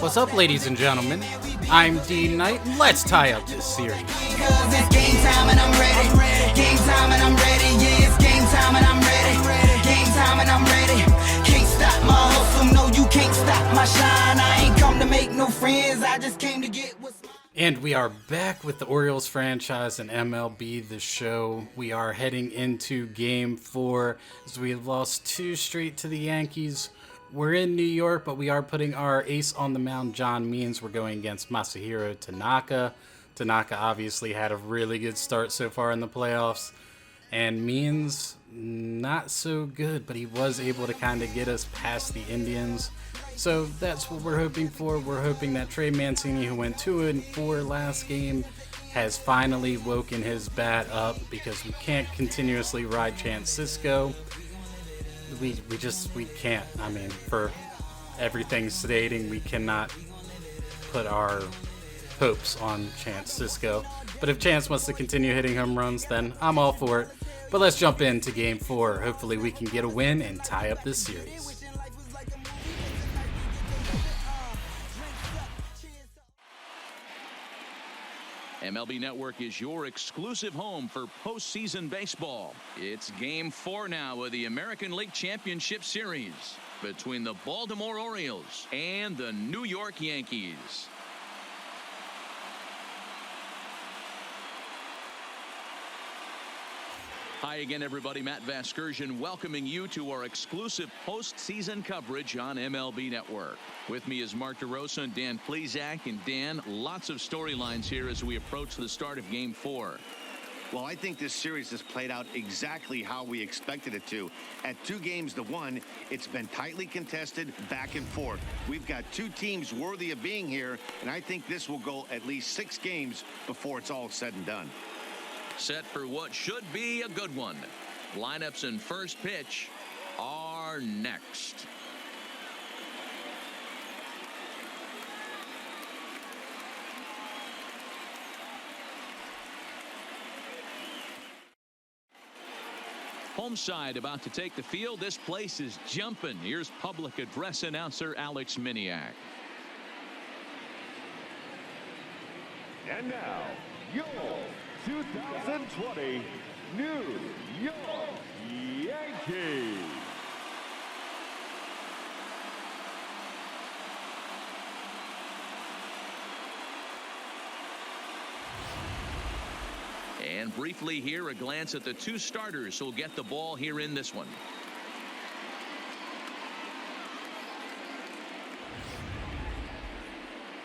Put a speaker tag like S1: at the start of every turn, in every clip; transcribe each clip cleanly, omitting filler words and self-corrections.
S1: What's up, ladies and gentlemen? I'm D.Knight. Let's tie up this series.
S2: It's game time and I'm ready. Game time and I'm ready. Yeah, it's game time and I'm ready. Game time and I'm ready. Can't stop my hustle. No, you can't stop my shine. I ain't come to make no friends. I just came to get what's mine.
S1: And we are back with the Orioles franchise and MLB The Show. We are heading into Game 4 as we have lost 2 straight to the Yankees. We're in New York, but we are putting our ace on the mound, John Means. We're going against Masahiro Tanaka. Tanaka obviously had a really good start so far in the playoffs. And Means, not so good, but he was able to kind of get us past the Indians. So that's what we're hoping for. We're hoping that Trey Mancini, who went 2-4 last game, has finally woken his bat up, because we can't continuously ride Chance Sisco. We can't. I mean, for everything stating, we cannot put our hopes on Chance Sisco. But if Chance wants to continue hitting home runs, then I'm all for it. But let's jump into Game 4. Hopefully we can get a win and tie up this series.
S3: MLB Network is your exclusive home for postseason baseball. It's Game 4 now of the American League Championship Series between the Baltimore Orioles and the New York Yankees. Hi again, everybody. Matt Vasgersian welcoming you to our exclusive postseason coverage on MLB Network. With me is Mark DeRosa and Dan Plesac. And Dan, lots of storylines here as we approach the start of Game 4.
S4: Well, I think this series has played out exactly how we expected it to. At 2-1, it's been tightly contested, back and forth. We've got 2 teams worthy of being here, and I think this will go at least 6 games before it's all said and done.
S3: Set for what should be a good one. Lineups and first pitch are next. Home side about to take the field. This place is jumping. Here's public address announcer Alex Miniak.
S5: And now, your 2020 New York Yankees.
S3: And briefly here, a glance at the 2 starters who'll get the ball here in this one.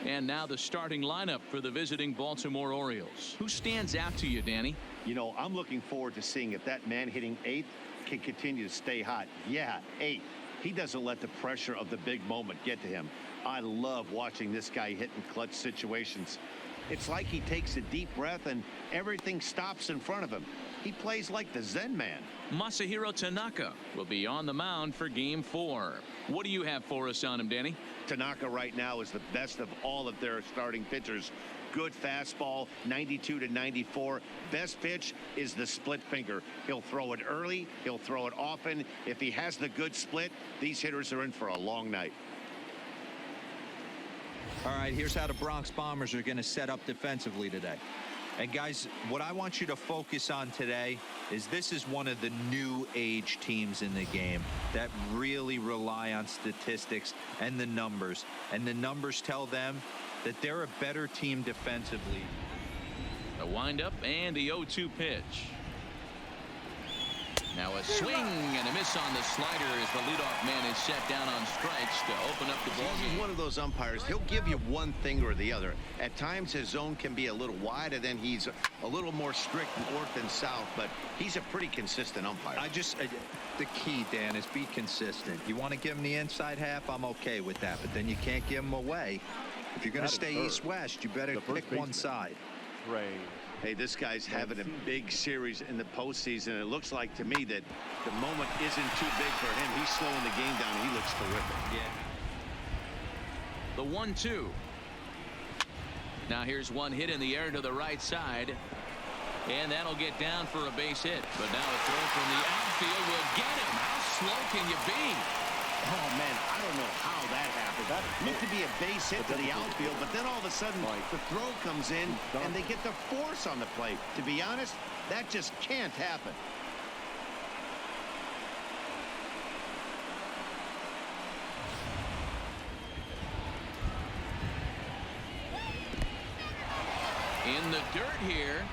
S3: And now the starting lineup for the visiting Baltimore Orioles. Who stands out to you, Danny?
S4: You know, I'm looking forward to seeing if that man hitting 8th can continue to stay hot. Yeah, 8th. He doesn't let the pressure of the big moment get to him. I love watching this guy hit in clutch situations. It's like he takes a deep breath and everything stops in front of him. He plays like the Zen man.
S3: Masahiro Tanaka will be on the mound for Game 4. What do you have for us on him, Danny?
S4: Tanaka right now is the best of all of their starting pitchers. Good fastball, 92 to 94. Best pitch is the split finger. He'll throw it early. He'll throw it often. If he has the good split, these hitters are in for a long night.
S6: All right, here's how the Bronx Bombers are going to set up defensively today. And guys, what I want you to focus on today is this is one of the new age teams in the game that really rely on statistics and the numbers. And the numbers tell them that they're a better team defensively.
S3: The windup and the 0-2 pitch. Now a swing and a miss on the slider as the leadoff man is set down on strikes to open up the ball game.
S4: He's one of those umpires. He'll give you one thing or the other. At times his zone can be a little wide, and then he's a little more strict north than south, but he's a pretty consistent umpire.
S6: The key, Dan, is be consistent. You want to give him the inside half, I'm okay with that, but then you can't give him away. If you're going to stay east-west, you better pick one side.
S4: Hey, this guy's having a big series in the postseason. It looks like to me that the moment isn't too big for him. He's slowing the game down. He looks terrific.
S3: Yeah. The 1-2. Now here's one hit in the air to the right side. And that'll get down for a base hit. But now a throw from the outfield will get him. How slow can you be?
S4: Oh, man, I don't know how that happened. That looked to be a base hit to the outfield, but then all of a sudden the throw comes in and they get the force on the plate. To be honest, that just can't happen.
S3: In the dirt here.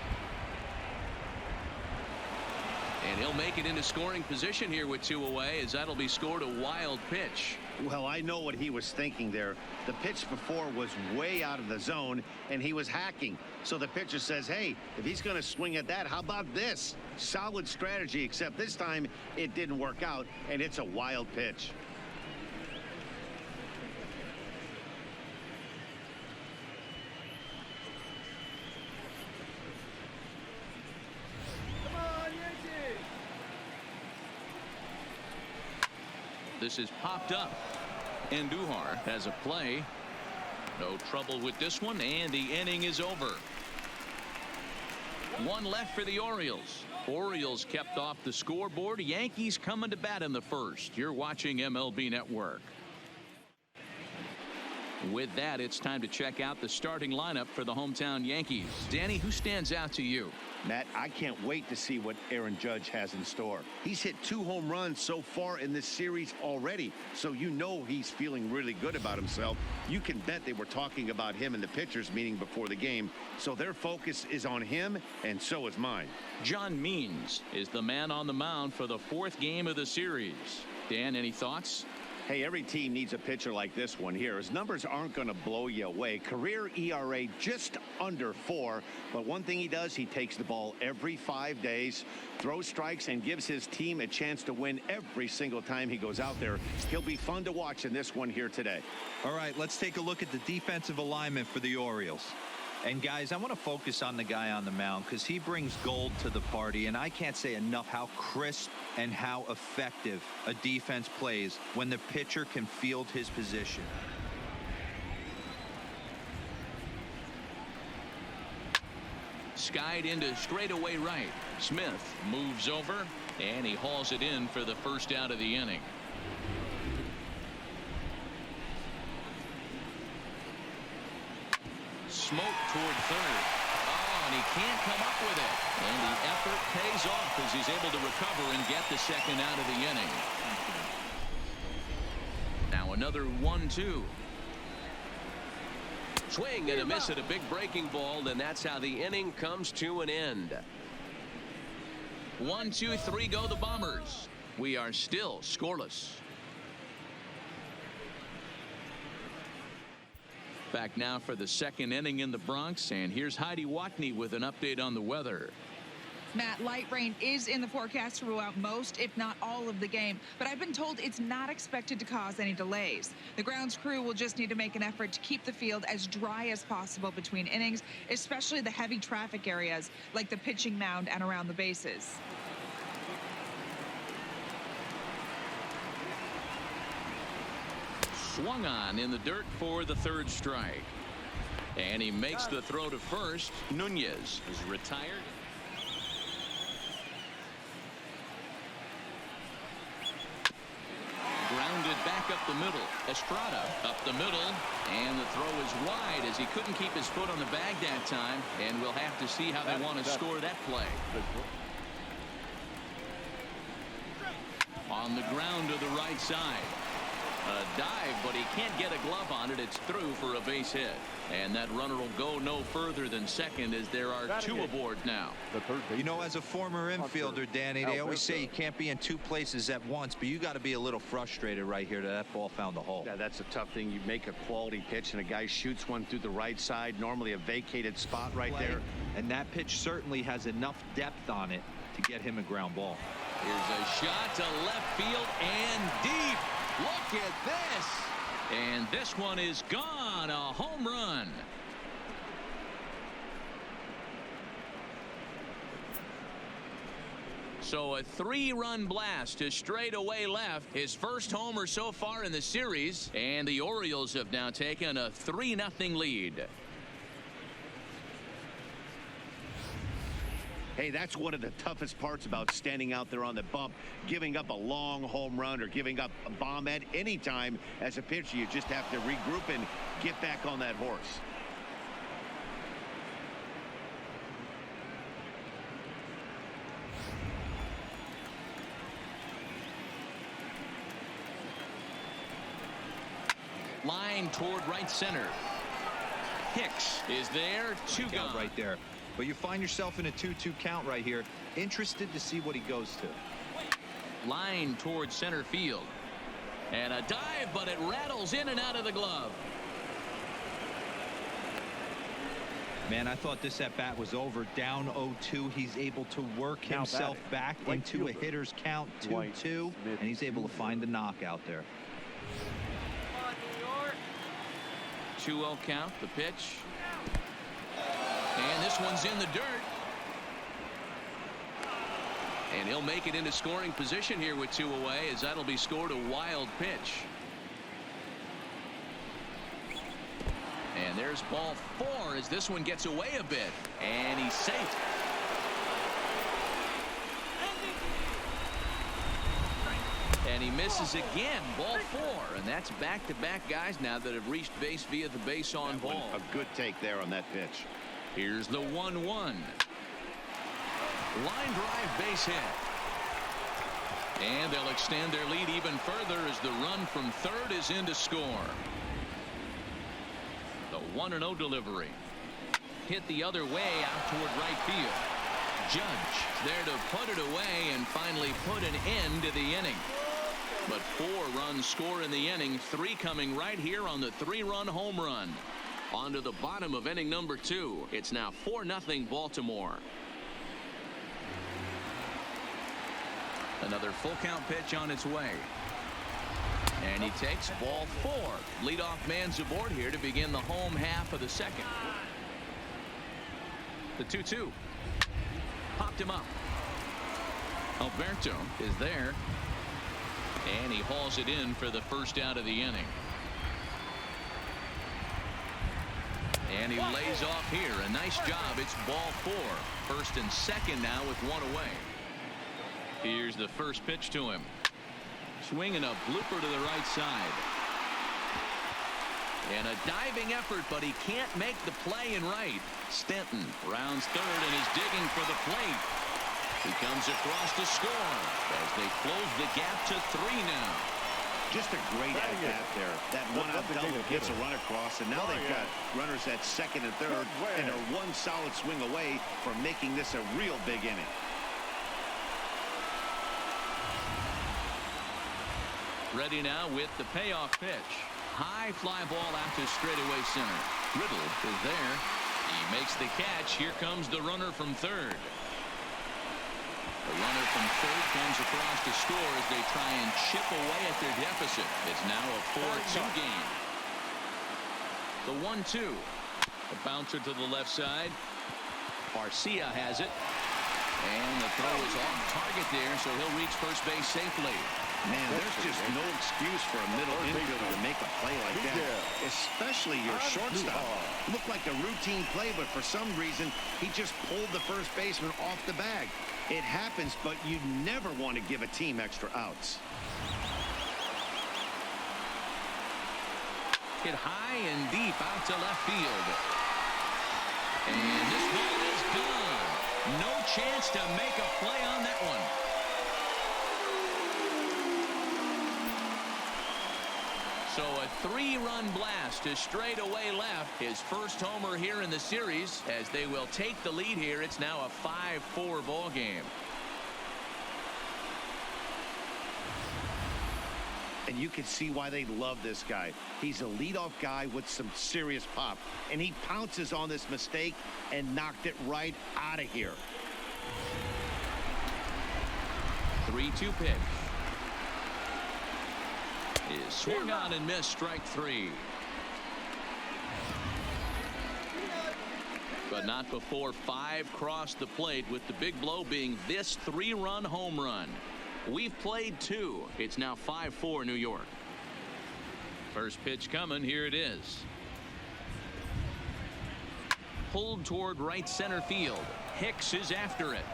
S3: And he'll make it into scoring position here with 2 away, as that'll be scored a wild pitch.
S4: Well, I know what he was thinking there. The pitch before was way out of the zone, and he was hacking. So the pitcher says, hey, if he's going to swing at that, how about this? Solid strategy, except this time it didn't work out, and it's a wild pitch.
S3: This is popped up. And Duhar has a play. No trouble with this one, and the inning is over. 1 left for the Orioles. Orioles kept off the scoreboard. Yankees coming to bat in the first. You're watching MLB Network. With that, it's time to check out the starting lineup for the hometown Yankees. Danny, who stands out to you?
S4: Matt, I can't wait to see what Aaron Judge has in store. He's hit 2 home runs so far in this series already, so you know he's feeling really good about himself. You can bet they were talking about him in the pitchers meeting before the game, so their focus is on him, and so is mine.
S3: John Means is the man on the mound for the 4th game of the series. Dan, any thoughts?
S4: Hey, every team needs a pitcher like this one here. His numbers aren't going to blow you away. Career ERA just under 4. But one thing he does, he takes the ball every 5 days, throws strikes, and gives his team a chance to win every single time he goes out there. He'll be fun to watch in this one here today.
S6: All right, let's take a look at the defensive alignment for the Orioles. And guys, I want to focus on the guy on the mound because he brings gold to the party, and I can't say enough how crisp and how effective a defense plays when the pitcher can field his position.
S3: Skied into straightaway right. Smith moves over, and he hauls it in for the first out of the inning. Smoke toward third. Oh, and he can't come up with it. And the effort pays off as he's able to recover and get the second out of the inning. Now another 1-2.
S7: Swing and a miss at a big breaking ball, and that's how the inning comes to an end.
S3: 1, 2, 3 go the Bombers. We are still scoreless. Back now for the 2nd inning in the Bronx, and here's Heidi Watney with an update on the weather.
S8: Matt, light rain is in the forecast throughout most, if not all, of the game, but I've been told it's not expected to cause any delays. The grounds crew will just need to make an effort to keep the field as dry as possible between innings, especially the heavy traffic areas like the pitching mound and around the bases.
S3: Swung on in the dirt for the 3rd strike. And he makes the throw to first. Nunez is retired. Grounded back up the middle. Estrada up the middle. And the throw is wide as he couldn't keep his foot on the bag that time. And we'll have to see how they want to score that play. On the ground to the right side. A dive, but he can't get a glove on it. It's through for a base hit. And that runner will go no further than second as there are 2 aboard now.
S6: You know, as a former infielder, Danny, they always say you can't be in 2 places at once, but you got to be a little frustrated right here that ball found the hole.
S4: Yeah, that's a tough thing. You make a quality pitch and a guy shoots one through the right side, normally a vacated spot right there.
S6: And that pitch certainly has enough depth on it to get him a ground ball.
S3: Here's a shot to left field and deep. Look at this. And this one is gone. A home run. So a 3-run blast to straightaway left. His first homer so far in the series. And the Orioles have now taken a 3-0 lead.
S4: Hey, that's one of the toughest parts about standing out there on the bump. Giving up a long home run or giving up a bomb at any time as a pitcher, you just have to regroup and get back on that horse.
S3: Line toward right center. Hicks is there. 2 gone.
S6: Right there. But you find yourself in a 2-2 count right here. Interested to see what he goes to.
S3: Line towards center field. And a dive, but it rattles in and out of the glove.
S6: Man, I thought this at-bat was over. Down 0-2. He's able to work himself back into a hitter's count, 2-2. And he's able to find the knockout there.
S3: 2-0 count, the pitch. And this one's in the dirt. And he'll make it into scoring position here with 2 away, as that'll be scored a wild pitch. And there's ball 4 as this one gets away a bit. And he's safe. And he misses again. Ball 4. And that's back-to-back guys now that have reached base via the base on ball.
S4: A good take there on that pitch.
S3: Here's the 1-1. Line drive base hit. And they'll extend their lead even further as the run from third is in to score. The 1-0 delivery. Hit the other way out toward right field. Judge there to put it away and finally put an end to the inning. But 4 runs score in the inning, 3 coming right here on the 3-run home run. On to the bottom of inning number 2. It's now 4-0 Baltimore. Another full count pitch on its way. And he takes ball 4. Leadoff man's aboard here to begin the home half of the second. The 2-2. Popped him up. Alberto is there. And he hauls it in for the first out of the inning. And he lays off here. A nice job. It's ball 4. First and second now with 1 away. Here's the first pitch to him. Swinging a blooper to the right side. And a diving effort, but he can't make the play in right. Stanton rounds third and is digging for the plate. He comes across to score as they close the gap to 3 now.
S4: Just a great at-bat there. That one-out double gets a run across, and now they've got runners at second and third, and are one solid swing away from making this a real big inning.
S3: Ready now with the payoff pitch. High fly ball out to straightaway center. Riddle is there. He makes the catch. Here comes the runner from third. The runner from third comes across to score as they try and chip away at their deficit. It's now a 4-2 game. The 1-2. A bouncer to the left side. Garcia has it. And the throw is off target there, so he'll reach first base safely.
S4: Man, there's just no excuse for a middle infielder to make a play like that, especially your shortstop. Looked like a routine play, but for some reason, he just pulled the first baseman off the bag. It happens, but you never want to give a team extra outs.
S3: Hit high and deep out to left field. And this ball is gone. No chance to make a play on that one. So a 3-run blast to straightaway left. His first homer here in the series as they will take the lead here. It's now a 5-4 ball game.
S4: And you can see why they love this guy. He's a leadoff guy with some serious pop. And he pounces on this mistake and knocked it right out of here.
S3: 3-2 pitch. Is swung on and missed, strike 3. But not before 5 crossed the plate, with the big blow being this 3-run home run. We've played 2. It's now 5-4 New York. First pitch coming. Here it is. Pulled toward right center field. Hicks is after it.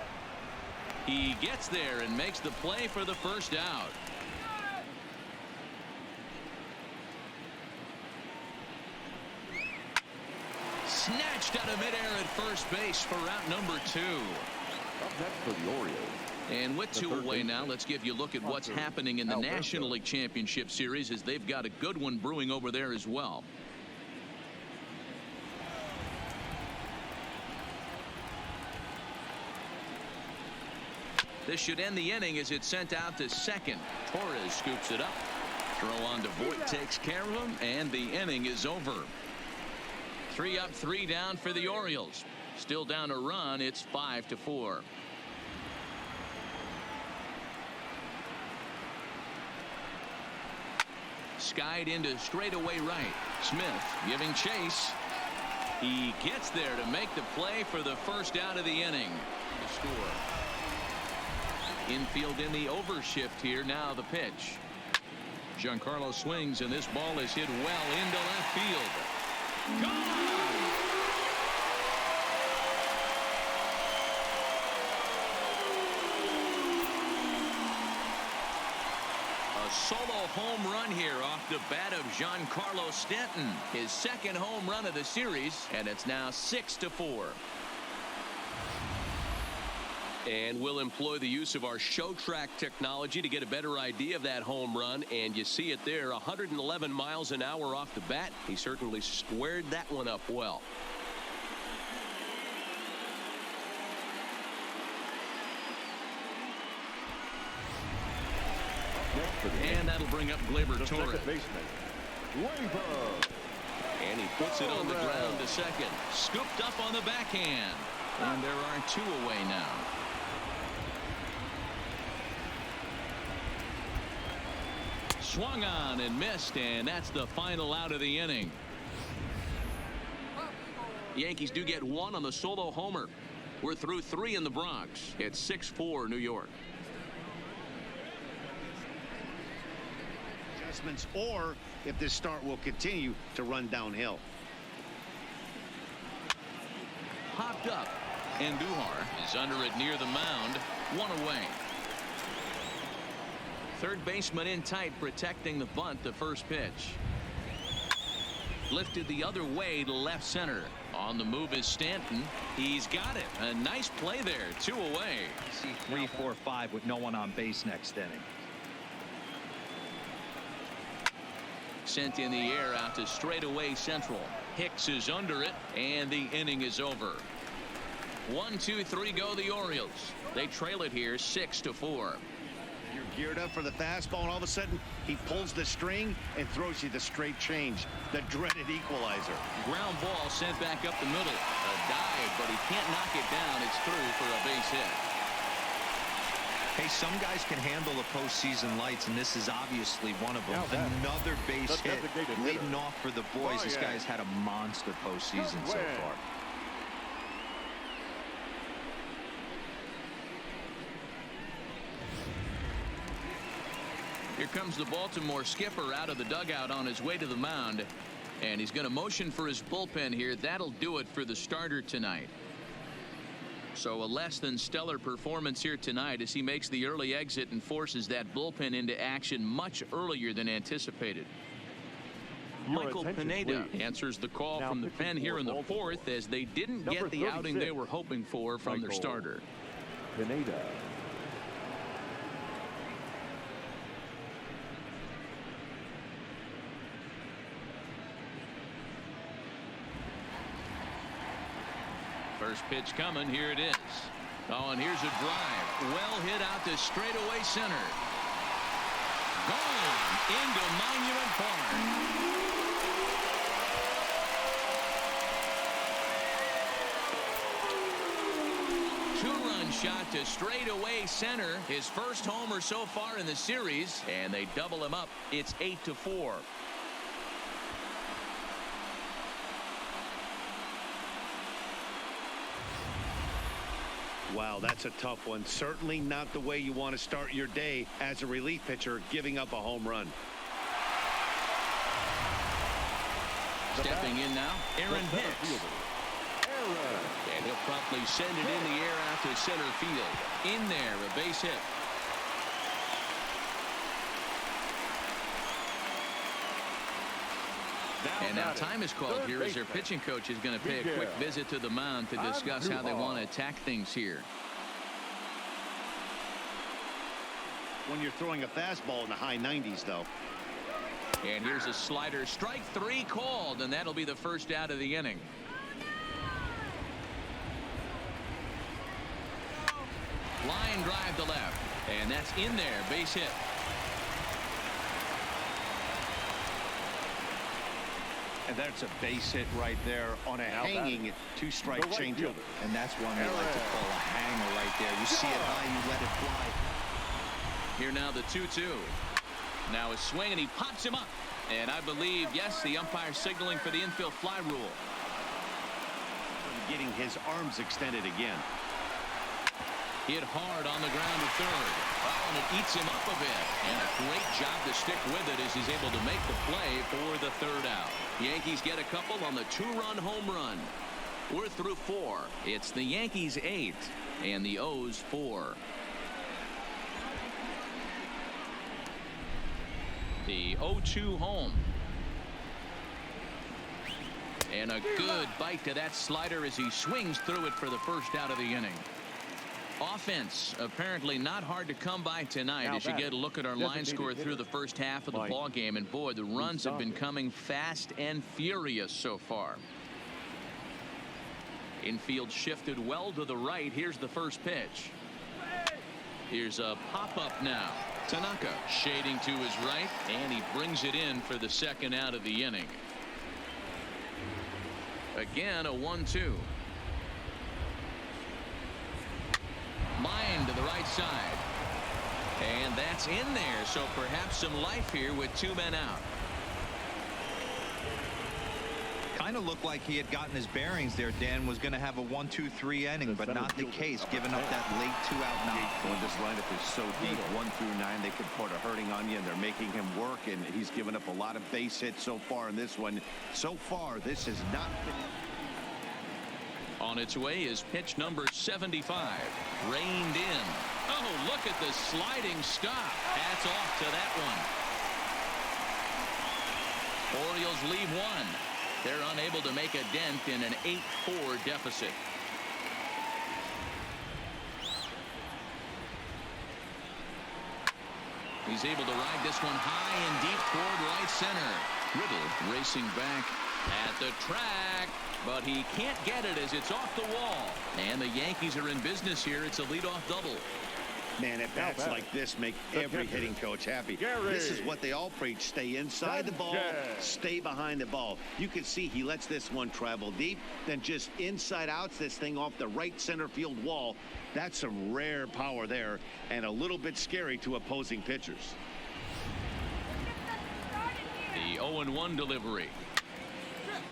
S3: He gets there and makes the play for the first out. Snatched out of midair at first base for out number 2.
S5: Up next for the Orioles.
S3: And with 2 away now, let's give you a look at what's happening in the National League Championship Series, as they've got a good one brewing over there as well. This should end the inning as it's sent out to second. Torres scoops it up. Throw on to Voit takes care of him, and the inning is over. 3 up, 3 down for the Orioles. Still down a run. It's 5-4. Skied into straightaway right. Smith giving chase. He gets there to make the play for the first out of the inning. The score. Infield in the overshift here. Now the pitch. Giancarlo swings, and this ball is hit well into left field. Gone! A solo home run here off the bat of Giancarlo Stanton. His second home run of the series, and it's now 6-4. And we'll employ the use of our show track technology to get a better idea of that home run. And you see it there, 111 miles an hour off the bat. He certainly squared that one up well. And that'll bring up Gleyber Torres. And he puts it on the ground to second. Scooped up on the backhand. And there are 2 away now. Swung on and missed, and that's the final out of the inning. Yankees do get 1 on the solo homer. We're through 3 in the Bronx. It's 6-4 New York.
S4: Adjustments, or if this start will continue to run downhill.
S3: Popped up, and Duhar is under it near the mound. 1 away. Third baseman in tight, protecting the bunt. The first pitch. Lifted the other way to left center. On the move is Stanton. He's got it. A nice play there. 2 away.
S6: See 3, 4, 5 with no one on base next inning.
S3: Sent in the air out to straightaway central. Hicks is under it, and the inning is over. 1, 2, 3 go the Orioles. They trail it here 6-4.
S4: You're geared up for the fastball, and all of a sudden he pulls the string and throws you the straight change, the dreaded equalizer.
S3: Ground ball sent back up the middle. A dive, but he can't knock it down. It's through for a base hit.
S6: Hey, some guys can handle the postseason lights, and this is obviously one of them. Another base hit leading off for the boys. This guy's had a monster postseason so far.
S3: Here comes the Baltimore skipper out of the dugout on his way to the mound. And he's going to motion for his bullpen here. That'll do it for the starter tonight. So a less than stellar performance here tonight as he makes the early exit and forces that bullpen into action much earlier than anticipated. Michael Pineda answers the call from the pen here in the 4th as they didn't get the outing they were hoping for from their starter.
S5: Pineda.
S3: First pitch coming. Here it is. Oh, and here's a drive. Well hit out to straightaway center. Gone into Monument Park. Two-run shot to straightaway center. His first homer so far in the series, and they double him up. It's 8-4.
S4: Wow, that's a tough one. Certainly not the way you want to start your day as a relief pitcher, giving up a home run.
S3: Stepping in now, Aaron Hicks.
S7: And he'll promptly send it in the air out to center field. In there, a base hit. And now time is called here as their pitching coach is going to pay a quick visit to the mound to discuss how they want to attack things here.
S4: When you're throwing a fastball in the high 90s, though.
S3: And here's a slider. Strike 3 called, and that'll be the first out of the inning. Line drive to left, and that's in there. Base hit.
S4: And that's a base hit right there on a hanging 2-strike changeup.
S6: And that's one we like to call a hanger right there. You see it high, you let it fly.
S3: Here now the 2-2. Now a swing, and he pops him up. And I believe, yes, the umpire signaling for the infield fly rule.
S4: Getting his arms extended again.
S3: Hit hard on the ground to third. Oh, and it eats him up a bit. And a great job to stick with it as he's able to make the play for the third out. Yankees get a couple on the 2-run home run. We're through 4. It's the Yankees 8 and the O's 4. The 0-2 home. And a good bite to that slider as he swings through it for the first out of the inning. Offense apparently not hard to come by tonight as you get a look at our line score through the first half of the ball game. And boy, the runs have been coming fast and furious so far. Infield shifted well to the right. Here's the first pitch. Here's a pop-up now. Tanaka shading to his right, and he brings it in for the second out of the inning. Again, a 1-2. Line to the right side. And that's in there, so perhaps some life here with 2 men out.
S6: Kind of looked like he had gotten his bearings there. Dan was going to have a 1-2-3 inning, but not the case, giving up that late 2-out knock.
S4: When this lineup is so deep, 1 through 9, they could put a hurting on you, and they're making him work, and he's given up a lot of base hits so far in this one. So far, this has not been.
S3: On its way is pitch number 75. Reined in. Oh, look at the sliding stop. Hats off to that one. Orioles leave 1. They're unable to make a dent in an 8-4 deficit. He's able to ride this one high and deep toward right center. Riddle racing back at the track, but he can't get it as it's off the wall. And the Yankees are in business here. It's a leadoff double.
S4: Man, at bats like this make every hitting coach happy. This is what they all preach. Stay inside the ball, stay behind the ball. You can see he lets this one travel deep, then just inside outs this thing off the right center field wall. That's some rare power there and a little bit scary to opposing pitchers.
S3: The 0-1 delivery.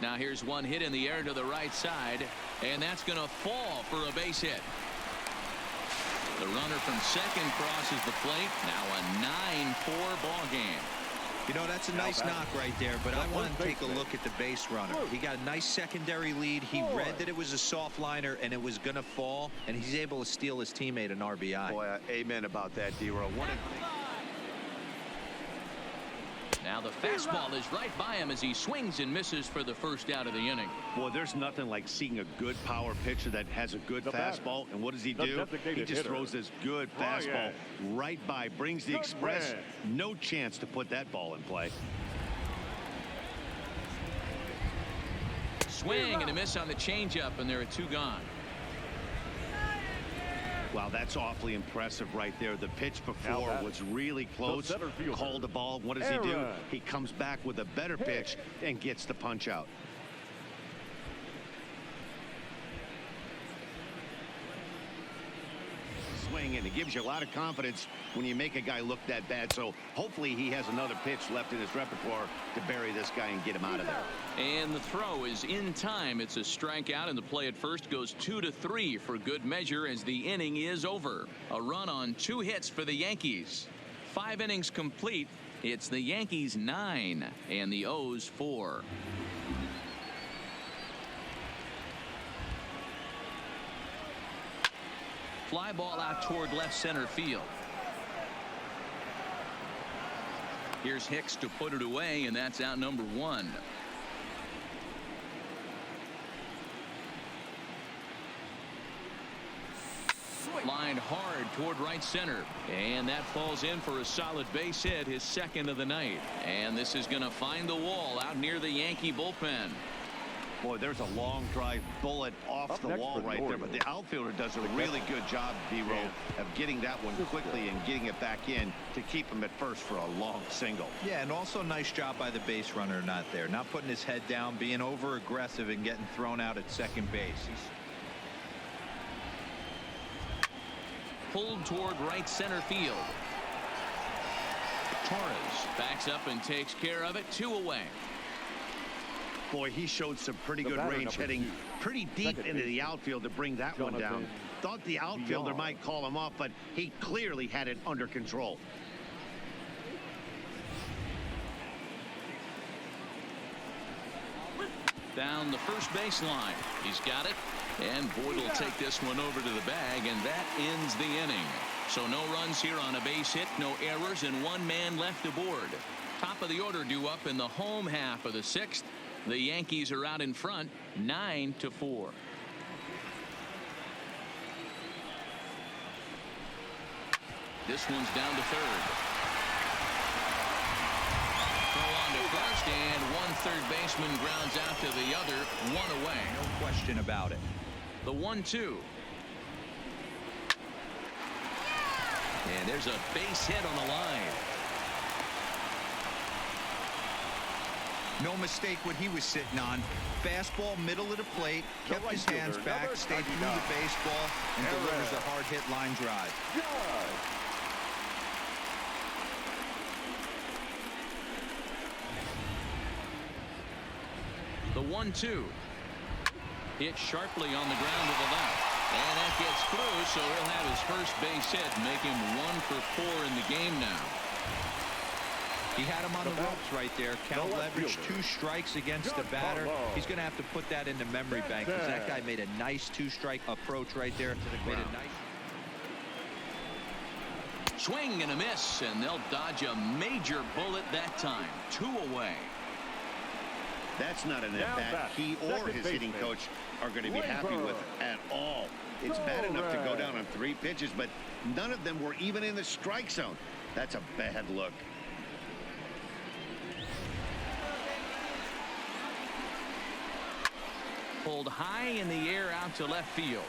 S3: Now here's one hit in the air to the right side, and that's going to fall for a base hit. The runner from second crosses the plate. Now a 9-4 ball game.
S6: You know, that's a nice knock right there, but I want to take a look at the base runner. He got a nice secondary lead. He read that it was a soft liner and it was going to fall, and he's able to steal his teammate an RBI.
S4: Boy, amen about that, D-Row.
S3: Now the fastball is right by him as he swings and misses for the first out of the inning.
S4: Well, there's nothing like seeing a good power pitcher that has a good fastball. And what does he do? He just throws this good fastball right by, brings the express. No chance to put that ball in play.
S3: Swing and a miss on the changeup, and there are 2 gone.
S4: Wow, that's awfully impressive right there. The pitch before was really close. Called the ball. What does he do? He comes back with a better pitch and gets the punch out. Swing, and it gives you a lot of confidence when you make a guy look that bad. So hopefully he has another pitch left in his repertoire to bury this guy and get him out of there.
S3: And the throw is in time. It's a strikeout, and the play at first goes 2-3 for good measure as the inning is over. A run on 2 hits for the Yankees. 5 innings complete. It's the Yankees 9 and the O's 4. Fly ball out toward left center field. Here's Hicks to put it away, and that's out number 1. Lined hard toward right center, and that falls in for a solid base hit, his second of the night. And this is going to find the wall out near the Yankee bullpen.
S4: Boy, there's a long drive bullet off the wall right there, but the outfielder does a really good job, D-Roll, of getting that one quickly and getting it back in to keep him at first for a long single.
S6: Yeah, and also nice job by the base runner not there, not putting his head down, being over aggressive and getting thrown out at second base.
S3: Pulled toward right center field. Torres backs up and takes care of it. 2 away.
S4: Boy, he showed some pretty good range, heading pretty deep into the outfield to bring that one down. Thought the outfielder might call him off, but he clearly had it under control.
S3: Down the first baseline. He's got it. And Boyd will take this one over to the bag, and that ends the inning. So no runs here on a base hit, no errors, and 1 man left aboard. Top of the order due up in the home half of the 6th. The Yankees are out in front, 9-4. This one's down to third. Throw on to first, and 1 third baseman grounds out to the other, 1 away.
S6: No question about it.
S3: The 1-2. And there's a base hit on the line.
S6: No mistake what he was sitting on. Fastball, middle of the plate, kept his hands back, stayed through the baseball, and delivers a hard hit line drive.
S3: The 1-2. Hit sharply on the ground to the left. And that gets through, so he'll have his first base hit, make him 1 for 4 in the game now.
S6: He had him on the ropes right there. Count leverage, 2 strikes against the batter. He's going to have to put that in the memory bank, because that guy made a nice 2-strike approach right there. Made a nice
S3: swing and a miss, and they'll dodge a major bullet that time. 2 away.
S4: That's not an at-bat he or his hitting coach are going to be happy with at all. It's bad enough to go down on 3 pitches, but none of them were even in the strike zone. That's a bad look.
S3: Pulled high in the air out to left field.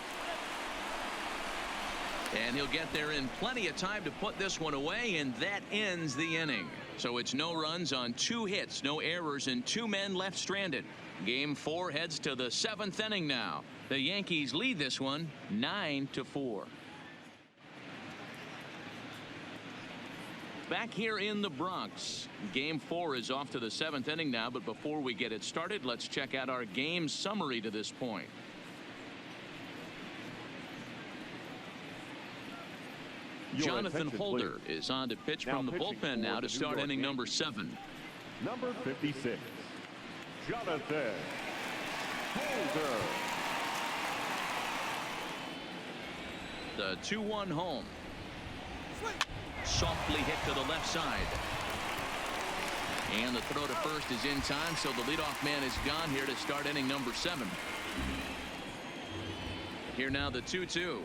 S3: And he'll get there in plenty of time to put this one away, and that ends the inning. So it's no runs on 2 hits, no errors, and 2 men left stranded. Game 4 heads to the 7th inning now. The Yankees lead this one 9-4. Back here in the Bronx, Game 4 is off to the 7th inning now, but before we get it started, let's check out our game summary to this point. Jonathan Holder is on to pitch from the bullpen now to start inning number 7.
S5: Number 56, Jonathan Holder.
S3: The 2-1 home. Softly hit to the left side. And the throw to first is in time, so the leadoff man is gone here to start inning number 7. Here now the 2-2.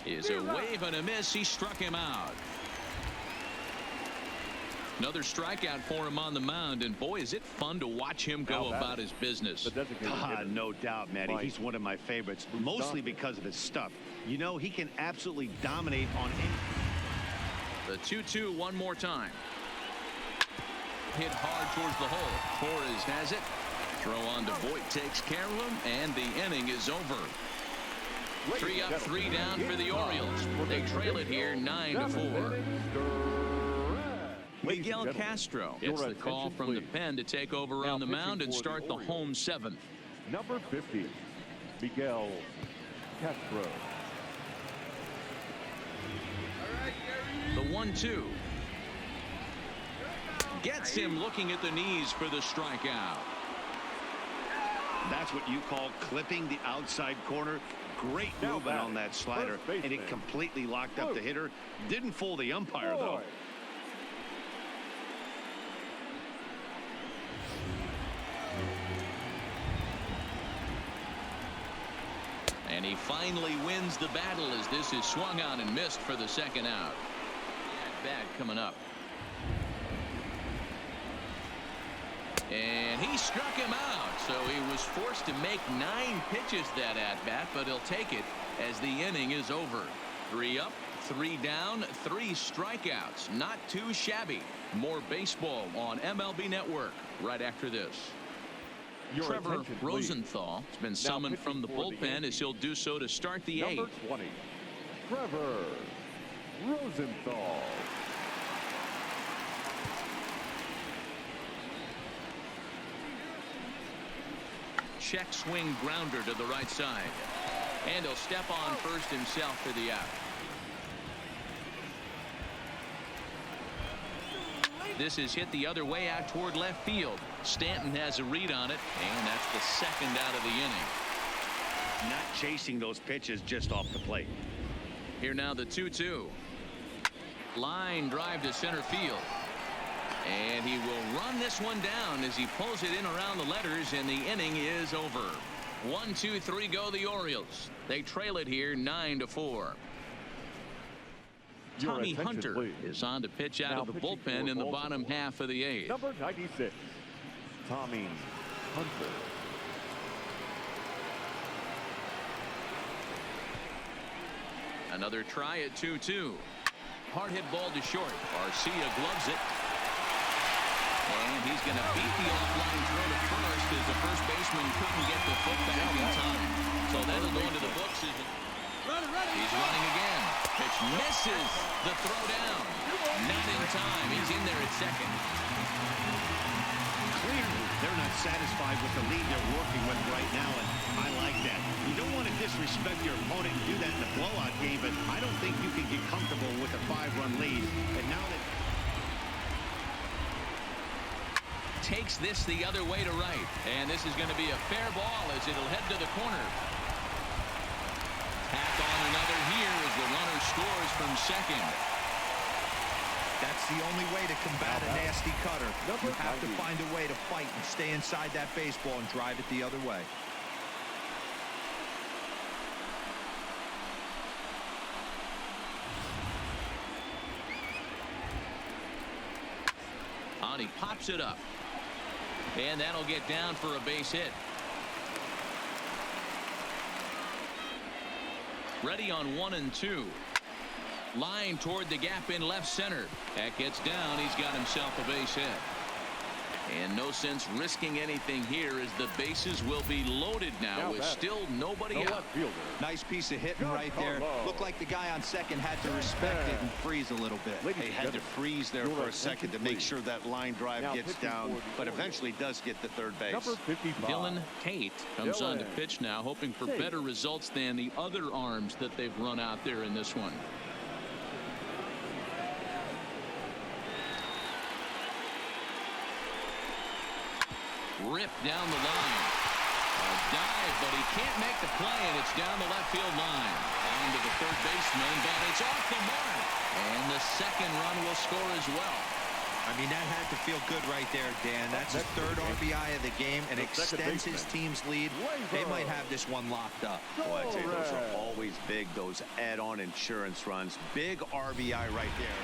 S3: Is a wave and a miss. He struck him out. Another strikeout for him on the mound, and boy, is it fun to watch him go about his business.
S4: No doubt, Matty. He's one of my favorites, mostly because of his stuff. You know, he can absolutely dominate on any.
S3: The 2-2 one more time. Hit hard towards the hole. Torres has it. Throw on to Voit takes care of him, and the inning is over. 3 up, 3 down for the Orioles. They trail it here 9-4. Miguel Castro gets the call from the pen to take over on the mound and start the home 7th.
S5: Number 50, Miguel Castro.
S3: The 1-2. Gets him looking at the knees for the strikeout.
S4: That's what you call clipping the outside corner. Great movement on that slider, and it completely locked up the hitter. Didn't fool the umpire, though.
S3: And he finally wins the battle as this is swung on and missed for the second out. Bad coming up. And he struck him out, so he was forced to make 9 pitches that at-bat, but he'll take it as the inning is over. 3 up, 3 down, 3 strikeouts. Not too shabby. More baseball on MLB Network right after this. Trevor Rosenthal has been summoned from the bullpen as he'll do so to start the 8th.
S5: Number 20, Trevor Rosenthal.
S3: Check swing grounder to the right side. And he'll step on first himself for the out. This is hit the other way out toward left field. Stanton has a read on it, and that's the second out of the inning.
S4: Not chasing those pitches just off the plate.
S3: Here now the 2-2. Line drive to center field. And he will run this one down as he pulls it in around the letters, and the inning is over. 1, 2, 3 go the Orioles. They trail it here 9-4. Tommy Hunter is on to pitch out of the bullpen in the bottom half of the 8th.
S5: Number 96, Tommy Hunter.
S3: Another try at 2-2. Hard hit ball to short. Garcia gloves it. And he's going to beat the offline throw to first as the first baseman couldn't get the foot back in time. So that'll go into the books. He's running again. Pitch misses the throw down. Not in time. He's in there at second.
S4: Clearly, they're not satisfied with the lead they're working with right now, and I like that. You don't want to disrespect your opponent and do that in a blowout game, but I don't think you can get comfortable with a 5-run lead. And now that
S3: takes this the other way to right, and this is going to be a fair ball as it'll head to the corner. Tack on another here as the runner scores from second.
S6: That's the only way to combat a nasty cutter. You have to find a way to fight and stay inside that baseball and drive it the other way.
S3: On he pops it up. And that'll get down for a base hit. Ready on 1 and 2. Line toward the gap in left center. That gets down. He's got himself a base hit. And no sense risking anything here as the bases will be loaded now with still nobody out.
S6: Nice piece of hitting right there. Looked like the guy on second had to respect it and freeze a little bit.
S4: They had to freeze there for a second to make sure that line drive gets down, but eventually does get to third base.
S5: Number 55.
S3: Dylan Tate comes on to pitch now, hoping for better results than the other arms that they've run out there in this one. Ripped down the line. A dive, but he can't make the play, and it's down the left field line. On to the third baseman, but it's off the mark. And the second run will score as well.
S6: I mean, that had to feel good right there, Dan. That's his third RBI of the game and extends his team's lead. They might have this one locked up.
S4: Well, I tell you, those are always big, those add-on insurance runs. Big RBI right there.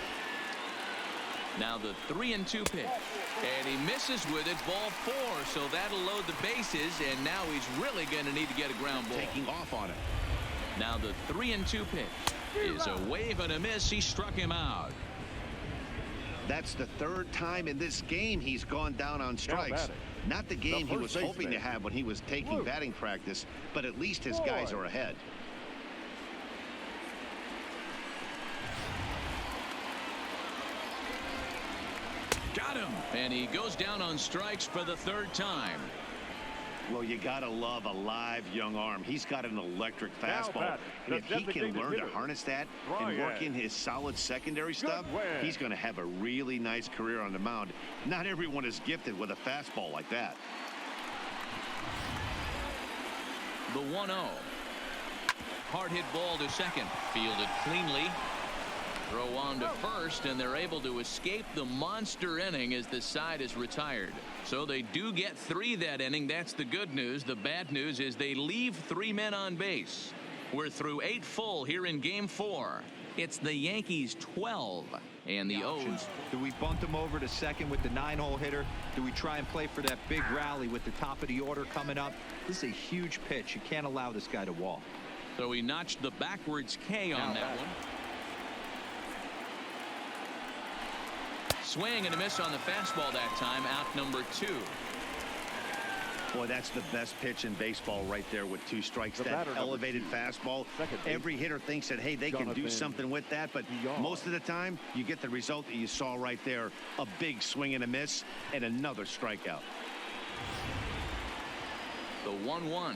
S3: Now the 3-2 pitch. And he misses with it, ball 4, so that'll load the bases, and now he's really going to need to get a ground ball.
S4: Taking off on it.
S3: Now the 3-2 pitch is a wave and a miss. He struck him out.
S4: That's the third time in this game he's gone down on strikes. Not the game he was hoping to have when he was taking batting practice, but at least his guys are ahead.
S3: Got him. And he goes down on strikes for the third time.
S4: Well, you got to love a live young arm. He's got an electric fastball. And if he can learn to harness that and work in his solid secondary stuff, he's going to have a really nice career on the mound. Not everyone is gifted with a fastball like that.
S3: The 1-0. Hard hit ball to second. Fielded cleanly. Throw on to first, and they're able to escape the monster inning as the side is retired. So they do get 3 that inning. That's the good news. The bad news is they leave 3 men on base. We're through 8 full here in Game 4. It's the Yankees 12 and the O's.
S6: Do we bunt them over to second with the 9-hole hitter? Do we try and play for that big rally with the top of the order coming up? This is a huge pitch. You can't allow this guy to walk.
S3: So he notched the backwards K on that one. Swing and a miss on the fastball that time. Out number 2.
S4: Boy, that's the best pitch in baseball right there with 2 strikes. That elevated fastball. Every hitter thinks that, hey, they can do something with that. But most of the time, you get the result that you saw right there. A big swing and a miss and another strikeout.
S3: The 1-1.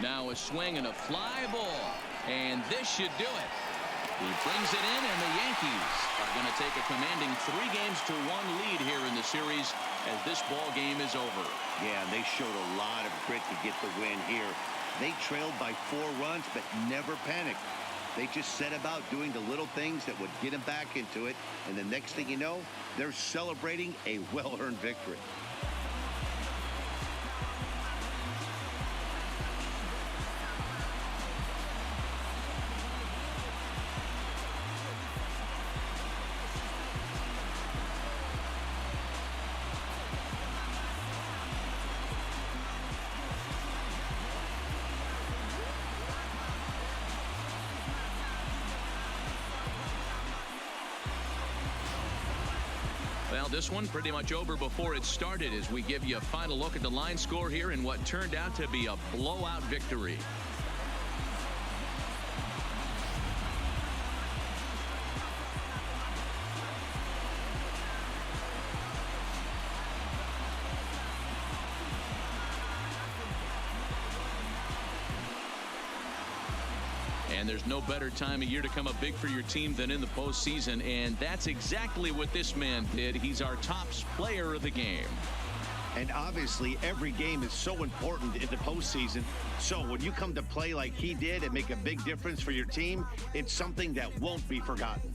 S3: Now a swing and a fly ball. And this should do it. He brings it in, and the Yankees are going to take a commanding 3-1 lead here in the series as this ball game is over.
S4: Yeah, they showed a lot of grit to get the win here. They trailed by 4 runs, but never panicked. They just set about doing the little things that would get them back into it, and the next thing you know, they're celebrating a well-earned victory.
S3: Well, this one pretty much over before it started as we give you a final look at the line score here in what turned out to be a blowout victory. And there's no better time of year to come up big for your team than in the postseason, and that's exactly what this man did. He's our top player of the game.
S4: And obviously, every game is so important in the postseason. So when you come to play like he did and make a big difference for your team, it's something that won't be forgotten.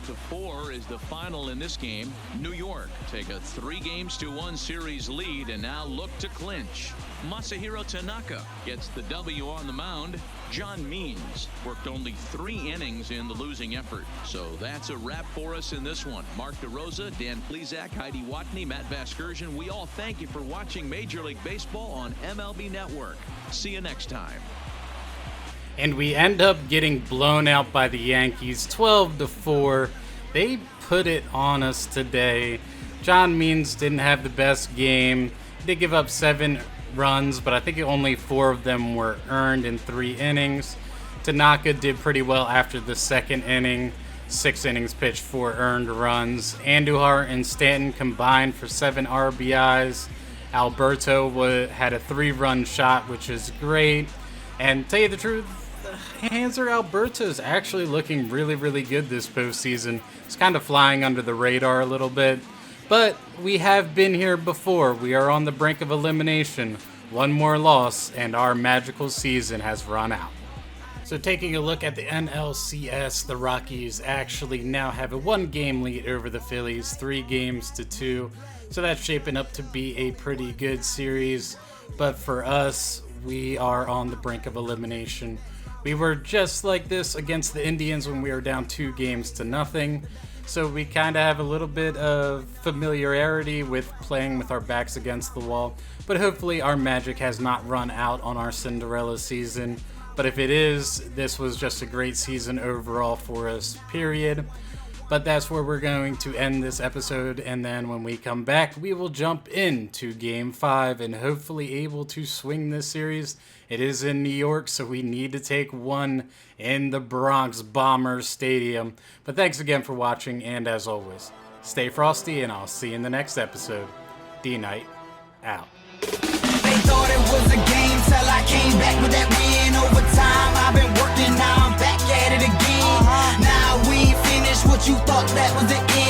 S3: To 4 is the final in this game. New York take a 3-1 series lead and now look to clinch. Masahiro Tanaka gets the W on the mound. John Means worked only 3 innings in the losing effort. So that's a wrap for us in this one. Mark DeRosa, Dan Plesac, Heidi Watney, Matt Vasgersian. We all thank you for watching Major League Baseball on MLB Network. See you next time.
S1: And we end up getting blown out by the Yankees 12-4. They put it on us today. John Means didn't have the best game. He did give up 7 runs, but I think only 4 of them were earned in 3 innings. Tanaka did pretty well after the 2nd inning. 6 innings pitched, 4 earned runs. Andujar and Stanton combined for 7 RBIs. Alberto had a 3-run shot, which is great. And to tell you the truth, Hanser Alberto's actually looking really, really good this postseason. He's kind of flying under the radar a little bit. But we have been here before. We are on the brink of elimination. 1 more loss, and our magical season has run out. So taking a look at the NLCS, the Rockies actually now have a 1-game lead over the Phillies, 3-2. So that's shaping up to be a pretty good series. But for us, we are on the brink of elimination. We were just like this against the Indians when we were down 2-0. So we kind of have a little bit of familiarity with playing with our backs against the wall. But hopefully our magic has not run out on our Cinderella season. But if it is, this was just a great season overall for us, period. But that's where we're going to end this episode, and then when we come back, we will jump into Game 5 and hopefully able to swing this series. It is in New York, so we need to take one in the Bronx Bombers Stadium. But thanks again for watching, and as always, stay frosty, and I'll see you in the next episode. D.Knight, out.
S2: They thought it was a game till I came back with that win overtime. I've been working, now I'm back at it again. Now we ain't finished what you thought that was the end.